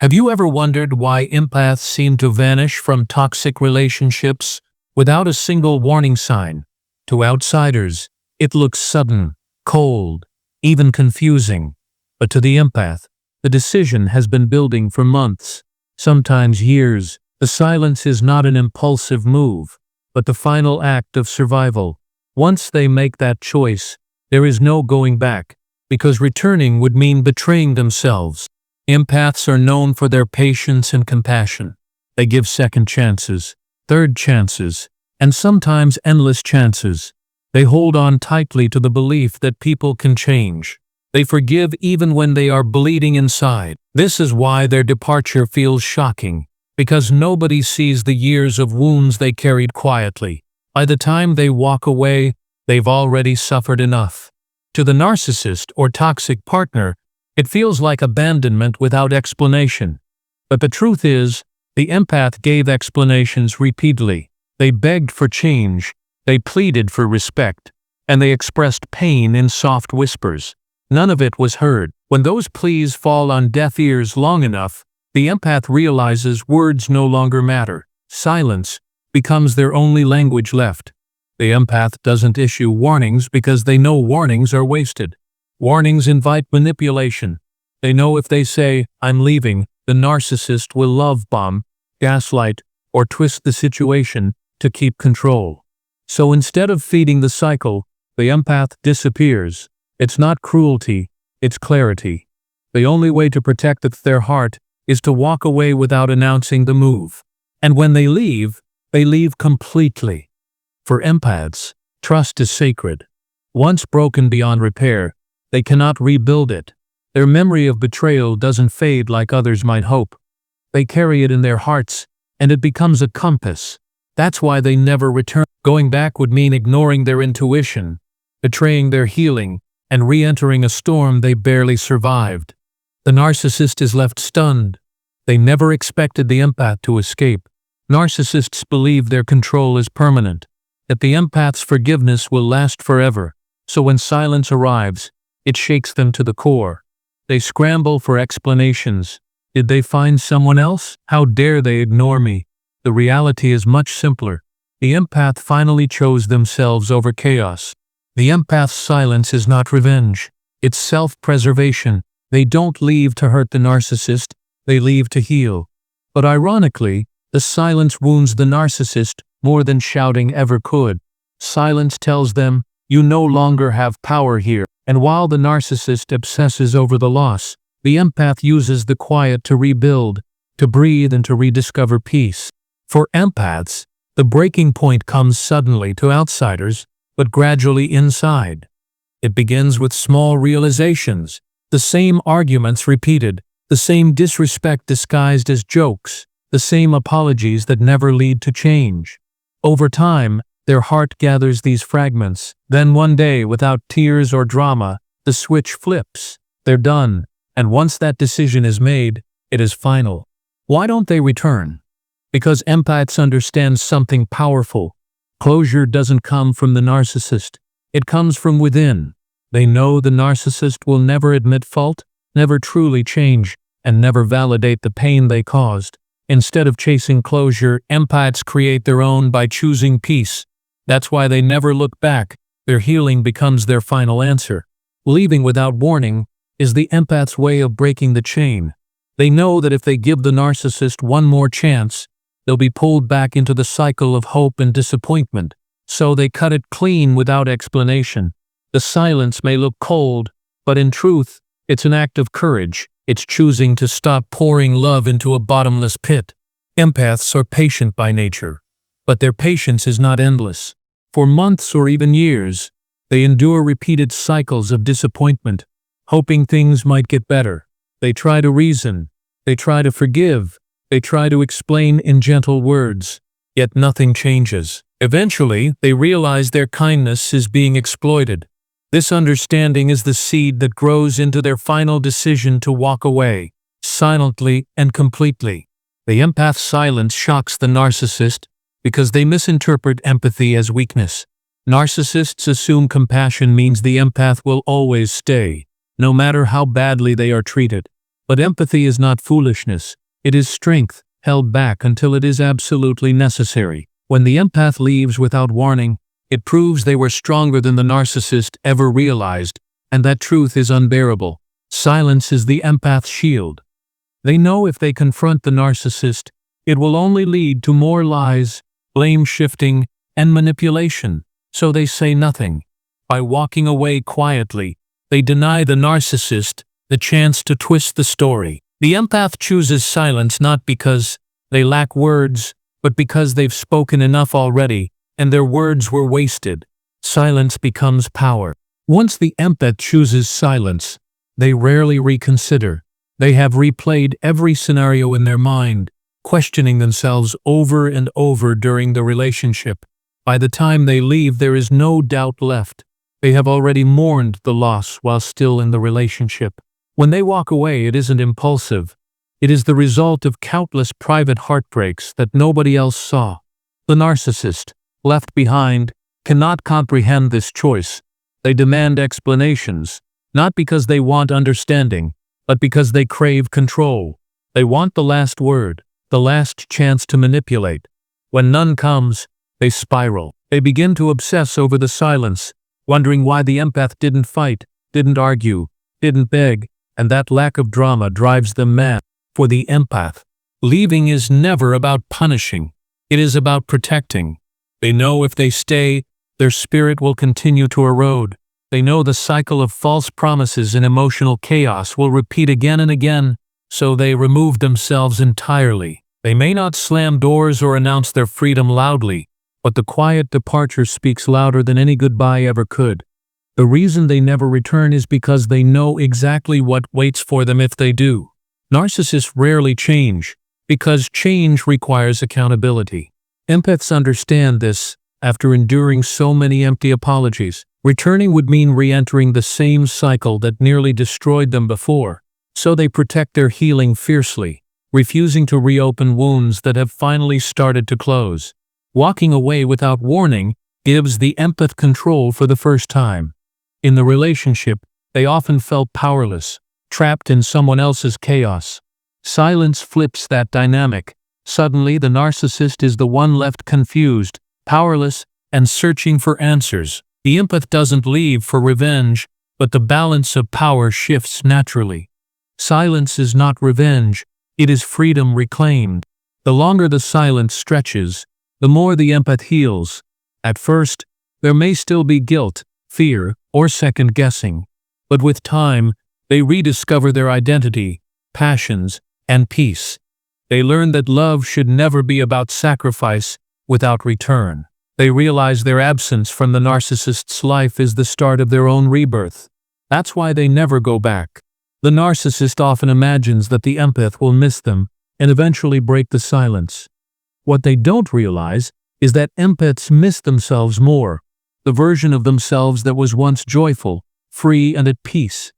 Have you ever wondered why empaths seem to vanish from toxic relationships without a single warning sign? To outsiders, it looks sudden, cold, even confusing. But to the empath, the decision has been building for months, sometimes years. The silence is not an impulsive move, but the final act of survival. Once they make that choice, there is no going back, because returning would mean betraying themselves. Empaths are known for their patience and compassion. They give second chances, third chances, and sometimes endless chances. They hold on tightly to the belief that people can change. They forgive even when they are bleeding inside. This is why their departure feels shocking, because nobody sees the years of wounds they carried quietly. By the time they walk away, they've already suffered enough. To the narcissist or toxic partner, it feels like abandonment without explanation. But the truth is, the empath gave explanations repeatedly. They begged for change, they pleaded for respect, and they expressed pain in soft whispers. None of it was heard. When those pleas fall on deaf ears long enough, the empath realizes words no longer matter. Silence becomes their only language left. The empath doesn't issue warnings because they know warnings are wasted. Warnings invite manipulation. They know if they say, "I'm leaving," the narcissist will love bomb, gaslight, or twist the situation to keep control. So instead of feeding the cycle, the empath disappears. It's not cruelty, it's clarity. The only way to protect their heart is to walk away without announcing the move. And when they leave completely. For empaths, trust is sacred. Once broken beyond repair, they cannot rebuild it. Their memory of betrayal doesn't fade like others might hope. They carry it in their hearts, and it becomes a compass. That's why they never return. Going back would mean ignoring their intuition, betraying their healing, and re-entering a storm they barely survived. The narcissist is left stunned. They never expected the empath to escape. Narcissists believe their control is permanent, that the empath's forgiveness will last forever. So when silence arrives, it shakes them to the core. They scramble for explanations. Did they find someone else? How dare they ignore me? The reality is much simpler. The empath finally chose themselves over chaos. The empath's silence is not revenge. It's self-preservation. They don't leave to hurt the narcissist, they leave to heal. But ironically, the silence wounds the narcissist more than shouting ever could. Silence tells them, "You no longer have power here." And while the narcissist obsesses over the loss, the empath uses the quiet to rebuild, to breathe, and to rediscover peace. For empaths, the breaking point comes suddenly to outsiders, but gradually inside. It begins with small realizations, the same arguments repeated, the same disrespect disguised as jokes, the same apologies that never lead to change. Over time, their heart gathers these fragments. Then one day, without tears or drama, the switch flips. They're done. And once that decision is made, it is final. Why don't they return? Because empaths understand something powerful. Closure doesn't come from the narcissist. It comes from within. They know the narcissist will never admit fault, never truly change, and never validate the pain they caused. Instead of chasing closure, empaths create their own by choosing peace. That's why they never look back. Their healing becomes their final answer. Leaving without warning is the empath's way of breaking the chain. They know that if they give the narcissist one more chance, they'll be pulled back into the cycle of hope and disappointment. So they cut it clean without explanation. The silence may look cold, but in truth, it's an act of courage. It's choosing to stop pouring love into a bottomless pit. Empaths are patient by nature, but their patience is not endless. For months or even years, they endure repeated cycles of disappointment, hoping things might get better. They try to reason, they try to forgive, they try to explain in gentle words, yet nothing changes. Eventually, they realize their kindness is being exploited. This understanding is the seed that grows into their final decision to walk away, silently and completely. The empath's silence shocks the narcissist because they misinterpret empathy as weakness. Narcissists assume compassion means the empath will always stay, no matter how badly they are treated. But empathy is not foolishness. It is strength, held back until it is absolutely necessary. When the empath leaves without warning, it proves they were stronger than the narcissist ever realized, and that truth is unbearable. Silence is the empath's shield. They know if they confront the narcissist, it will only lead to more lies, blame shifting, and manipulation, so they say nothing. By walking away quietly, they deny the narcissist the chance to twist the story. The empath chooses silence not because they lack words, but because they've spoken enough already, and their words were wasted. Silence becomes power. Once the empath chooses silence, they rarely reconsider. They have replayed every scenario in their mind, questioning themselves over and over during the relationship. By the time they leave, there is no doubt left. They have already mourned the loss while still in the relationship. When they walk away, it isn't impulsive. It is the result of countless private heartbreaks that nobody else saw. The narcissist, left behind, cannot comprehend this choice. They demand explanations, not because they want understanding, but because they crave control. They want the last word, the last chance to manipulate. When none comes, they spiral. They begin to obsess over the silence, wondering why the empath didn't fight, didn't argue, didn't beg, and that lack of drama drives them mad. For the empath, leaving is never about punishing. It is about protecting. They know if they stay, their spirit will continue to erode. They know the cycle of false promises and emotional chaos will repeat again and again, so they remove themselves entirely. They may not slam doors or announce their freedom loudly, but the quiet departure speaks louder than any goodbye ever could. The reason they never return is because they know exactly what waits for them if they do. Narcissists rarely change, because change requires accountability. Empaths understand this. After enduring so many empty apologies, returning would mean re-entering the same cycle that nearly destroyed them before. So they protect their healing fiercely, refusing to reopen wounds that have finally started to close. Walking away without warning gives the empath control for the first time. In the relationship, they often felt powerless, trapped in someone else's chaos. Silence flips that dynamic. Suddenly, the narcissist is the one left confused, powerless, and searching for answers. The empath doesn't leave for revenge, but the balance of power shifts naturally. Silence is not revenge, it is freedom reclaimed. The longer the silence stretches, the more the empath heals. At first, there may still be guilt, fear, or second-guessing, but with time, they rediscover their identity, passions, and peace. They learn that love should never be about sacrifice without return. They realize their absence from the narcissist's life is the start of their own rebirth. That's why they never go back. The narcissist often imagines that the empath will miss them and eventually break the silence. What they don't realize is that empaths miss themselves more, the version of themselves that was once joyful, free, and at peace.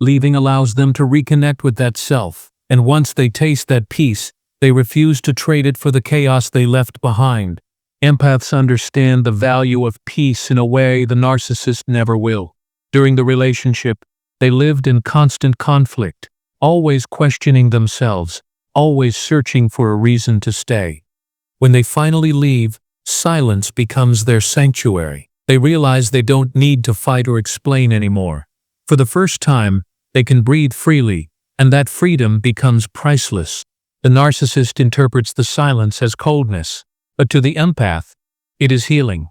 Leaving allows them to reconnect with that self, and once they taste that peace, they refuse to trade it for the chaos they left behind. Empaths understand the value of peace in a way the narcissist never will. During the relationship, they lived in constant conflict, always questioning themselves, always searching for a reason to stay. When they finally leave, silence becomes their sanctuary. They realize they don't need to fight or explain anymore. For the first time, they can breathe freely, and that freedom becomes priceless. The narcissist interprets the silence as coldness, but to the empath, it is healing.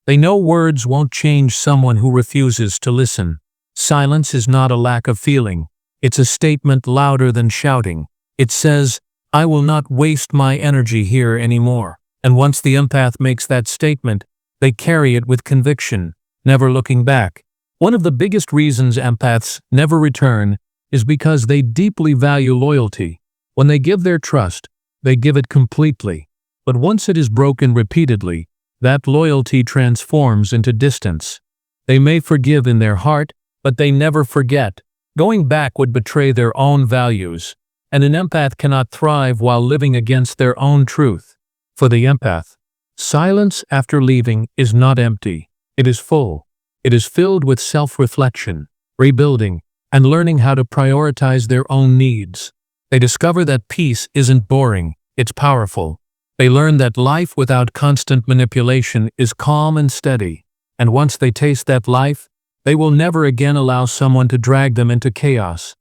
They know words won't change someone who refuses to listen. Silence is not a lack of feeling. It's a statement louder than shouting. It says, "I will not waste my energy here anymore." And once the empath makes that statement, they carry it with conviction, never looking back. One of the biggest reasons empaths never return is because they deeply value loyalty. When they give their trust, they give it completely. But once it is broken repeatedly, that loyalty transforms into distance. They may forgive in their heart, but they never forget. Going back would betray their own values, and an empath cannot thrive while living against their own truth. For the empath, silence after leaving is not empty. It is full. It is filled with self-reflection, rebuilding, and learning how to prioritize their own needs. They discover that peace isn't boring, it's powerful. They learn that life without constant manipulation is calm and steady, and once they taste that life, they will never again allow someone to drag them into chaos.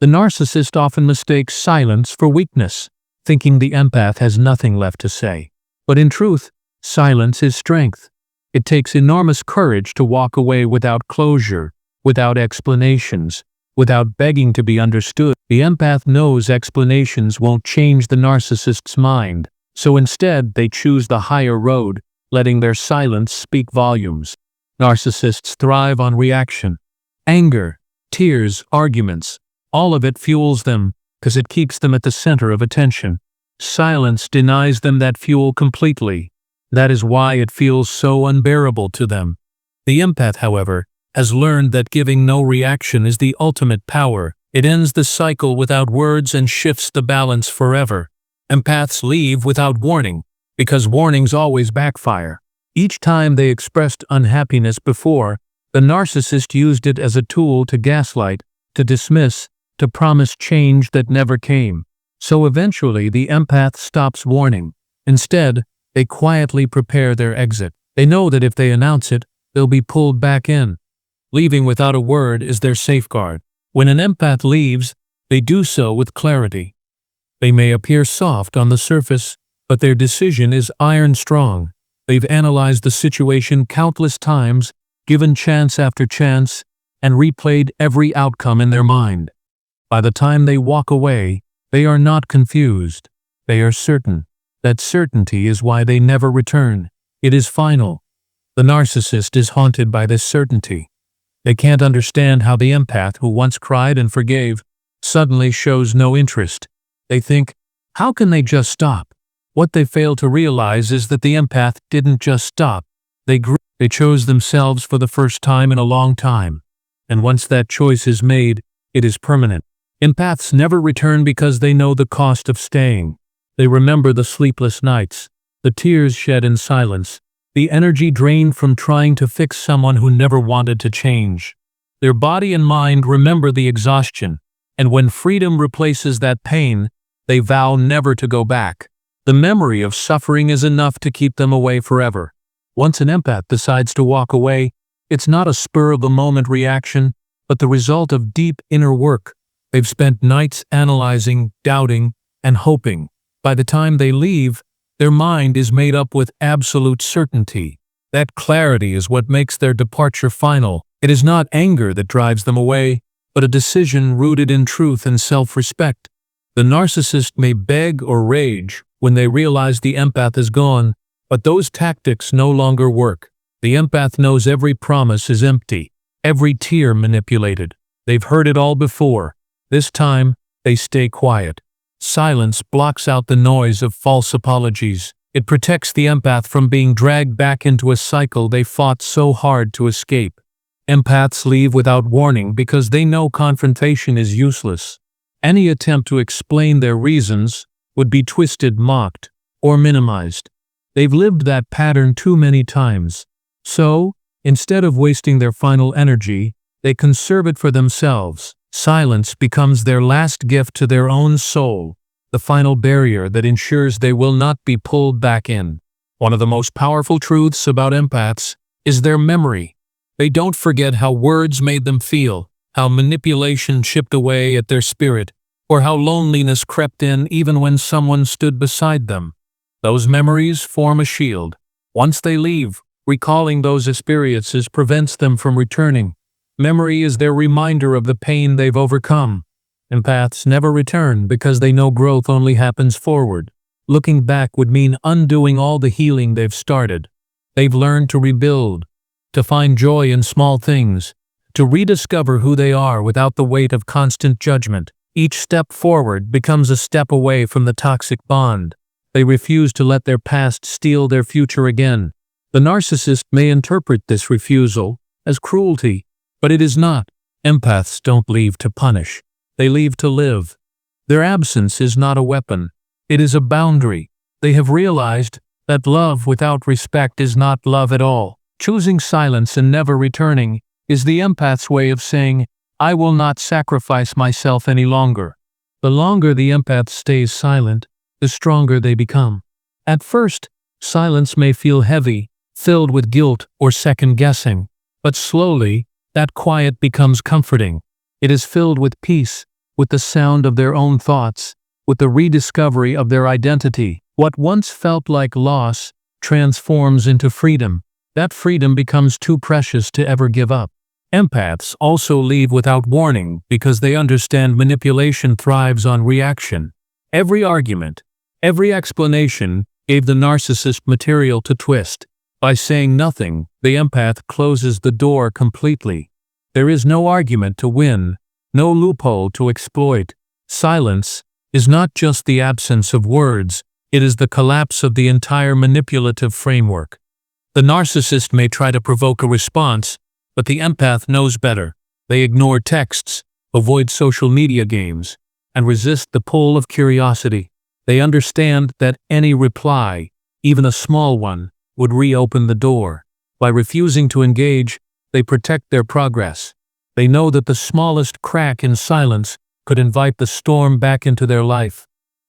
The narcissist often mistakes silence for weakness, thinking the empath has nothing left to say. But in truth, silence is strength. It takes enormous courage to walk away without closure, without explanations, without begging to be understood. The empath knows explanations won't change the narcissist's mind, so instead they choose the higher road, letting their silence speak volumes. Narcissists thrive on reaction. Anger, tears, arguments, all of it fuels them because it keeps them at the center of attention. Silence denies them that fuel completely. That is why it feels so unbearable to them. The empath, however, has learned that giving no reaction is the ultimate power. It ends the cycle without words and shifts the balance forever. Empaths leave without warning, because warnings always backfire. Each time they expressed unhappiness before, the narcissist used it as a tool to gaslight, to dismiss, to promise change that never came. So eventually the empath stops warning. Instead, they quietly prepare their exit. They know that if they announce it, they'll be pulled back in. Leaving without a word is their safeguard. When an empath leaves, they do so with clarity. They may appear soft on the surface, but their decision is iron strong. They've analyzed the situation countless times, given chance after chance, and replayed every outcome in their mind. By the time they walk away, they are not confused. They are certain. That certainty is why they never return. It is final. The narcissist is haunted by this certainty. They can't understand how the empath, who once cried and forgave, suddenly shows no interest. They think, how can they just stop? What they fail to realize is that the empath didn't just stop. They grew. They chose themselves for the first time in a long time. And once that choice is made, it is permanent. Empaths never return because they know the cost of staying. They remember the sleepless nights, the tears shed in silence, the energy drained from trying to fix someone who never wanted to change. Their body and mind remember the exhaustion, and when freedom replaces that pain, they vow never to go back. The memory of suffering is enough to keep them away forever. Once an empath decides to walk away, it's not a spur-of-the-moment reaction, but the result of deep inner work. They've spent nights analyzing, doubting, and hoping. By the time they leave, their mind is made up with absolute certainty. That clarity is what makes their departure final. It is not anger that drives them away, but a decision rooted in truth and self-respect. The narcissist may beg or rage when they realize the empath is gone, but those tactics no longer work. The empath knows every promise is empty, every tear manipulated. They've heard it all before. This time, they stay quiet. Silence blocks out the noise of false apologies. It protects the empath from being dragged back into a cycle they fought so hard to escape. Empaths leave without warning because they know confrontation is useless. Any attempt to explain their reasons would be twisted, mocked, or minimized. They've lived that pattern too many times. So, instead of wasting their final energy, they conserve it for themselves. Silence becomes their last gift to their own soul, the final barrier that ensures they will not be pulled back in. One of the most powerful truths about empaths is their memory. They don't forget how words made them feel, how manipulation chipped away at their spirit, or how loneliness crept in even when someone stood beside them. Those memories form a shield. Once they leave, recalling those experiences prevents them from returning. Memory is their reminder of the pain they've overcome. Empaths never return because they know growth only happens forward. Looking back would mean undoing all the healing they've started. They've learned to rebuild, to find joy in small things, to rediscover who they are without the weight of constant judgment. Each step forward becomes a step away from the toxic bond. They refuse to let their past steal their future again. The narcissist may interpret this refusal as cruelty, but it is not. Empaths don't leave to punish. They leave to live. Their absence is not a weapon. It is a boundary. They have realized that love without respect is not love at all. Choosing silence and never returning is the empath's way of saying, I will not sacrifice myself any longer. The longer the empath stays silent, the stronger they become. At first, silence may feel heavy, filled with guilt or second-guessing, but slowly, that quiet becomes comforting. It is filled with peace, with the sound of their own thoughts, with the rediscovery of their identity. What once felt like loss transforms into freedom. That freedom becomes too precious to ever give up. Empaths also leave without warning because they understand manipulation thrives on reaction. Every argument, every explanation gave the narcissist material to twist. By saying nothing, the empath closes the door completely. There is no argument to win, no loophole to exploit. Silence is not just the absence of words, it is the collapse of the entire manipulative framework. The narcissist may try to provoke a response, but the empath knows better. They ignore texts, avoid social media games, and resist the pull of curiosity. They understand that any reply, even a small one, would reopen the door. By refusing to engage, they protect their progress. They know that the smallest crack in silence could invite the storm back into their life.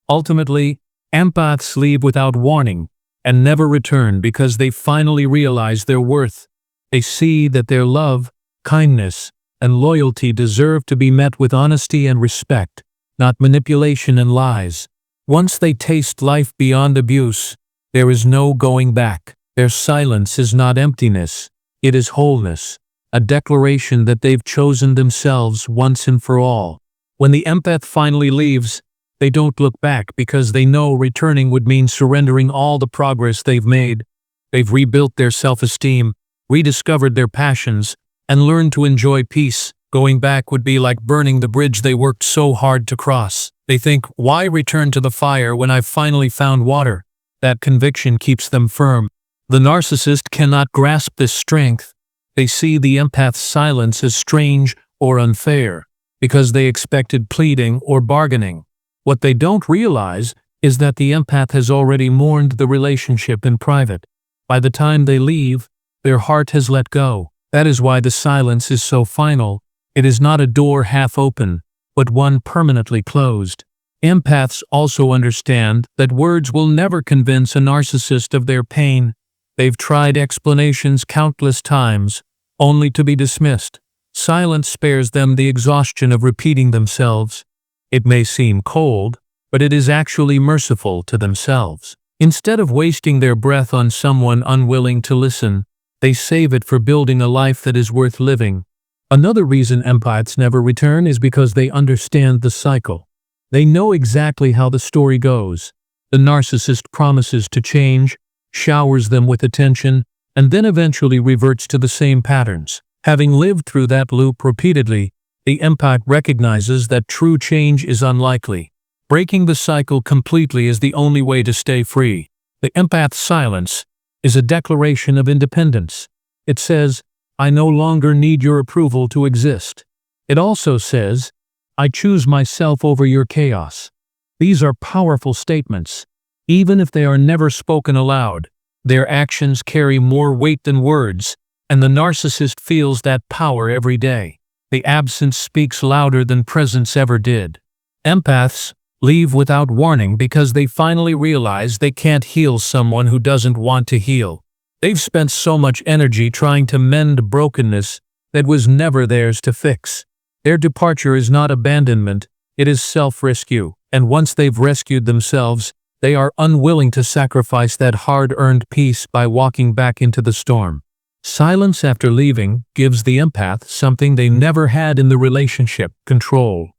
Ultimately, empaths leave without warning and never return because they finally realize their worth. They see that their love, kindness, and loyalty deserve to be met with honesty and respect, not manipulation and lies. Once they taste life beyond abuse, there is no going back. Their silence is not emptiness, it is wholeness, a declaration that they've chosen themselves once and for all. When the empath finally leaves, they don't look back because they know returning would mean surrendering all the progress they've made. They've rebuilt their self-esteem, rediscovered their passions, and learned to enjoy peace. Going back would be like burning the bridge they worked so hard to cross. They think, why return to the fire when I've finally found water? That conviction keeps them firm. The narcissist cannot grasp this strength. They see the empath's silence as strange or unfair because they expected pleading or bargaining. What they don't realize is that the empath has already mourned the relationship in private. By the time they leave, their heart has let go. That is why the silence is so final. It is not a door half open, but one permanently closed. Empaths also understand that words will never convince a narcissist of their pain. They've tried explanations countless times, only to be dismissed. Silence spares them the exhaustion of repeating themselves. It may seem cold, but it is actually merciful to themselves. Instead of wasting their breath on someone unwilling to listen, they save it for building a life that is worth living. Another reason empaths never return is because they understand the cycle. They know exactly how the story goes. The narcissist promises to change, showers them with attention, and then eventually reverts to the same patterns. Having lived through that loop repeatedly, the empath recognizes that true change is unlikely. Breaking the cycle completely is the only way to stay free. The empath's silence is a declaration of independence. It says, I no longer need your approval to exist. It also says, I choose myself over your chaos. These are powerful statements. Even if they are never spoken aloud, their actions carry more weight than words, and the narcissist feels that power every day. The absence speaks louder than presence ever did. Empaths leave without warning because they finally realize they can't heal someone who doesn't want to heal. They've spent so much energy trying to mend brokenness that was never theirs to fix. Their departure is not abandonment, it is self-rescue, and once they've rescued themselves, they are unwilling to sacrifice that hard-earned peace by walking back into the storm. Silence after leaving gives the empath something they never had in the relationship: control.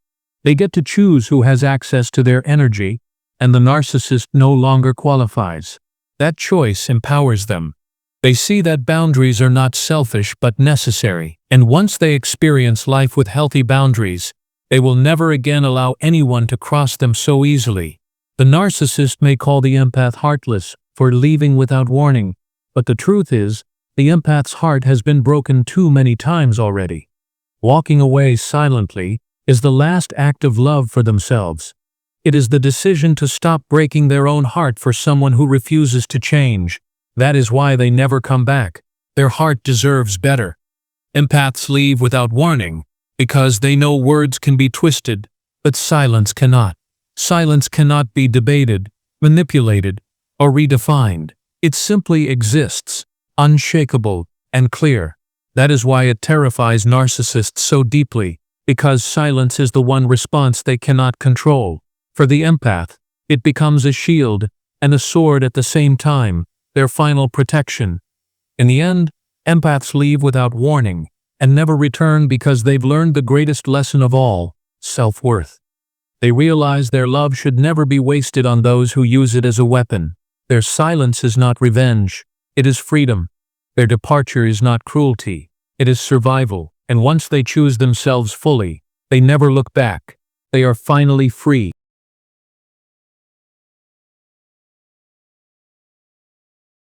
They get to choose who has access to their energy, and the narcissist no longer qualifies. That choice empowers them. They see that boundaries are not selfish but necessary, and once they experience life with healthy boundaries, they will never again allow anyone to cross them so easily. The narcissist may call the empath heartless for leaving without warning, but the truth is, the empath's heart has been broken too many times already. Walking away silently is the last act of love for themselves. It is the decision to stop breaking their own heart for someone who refuses to change. That is why they never come back. Their heart deserves better. Empaths leave without warning because they know words can be twisted, but silence cannot. Silence cannot be debated, manipulated, or redefined. It simply exists, unshakable and clear. That is why it terrifies narcissists so deeply, because silence is the one response they cannot control. For the empath, it becomes a shield and a sword at the same time, their final protection. In the end, empaths leave without warning and never return because they've learned the greatest lesson of all, self-worth. They realize their love should never be wasted on those who use it as a weapon. Their silence is not revenge, it is freedom. Their departure is not cruelty, it is survival. And once they choose themselves fully, they never look back. They are finally free.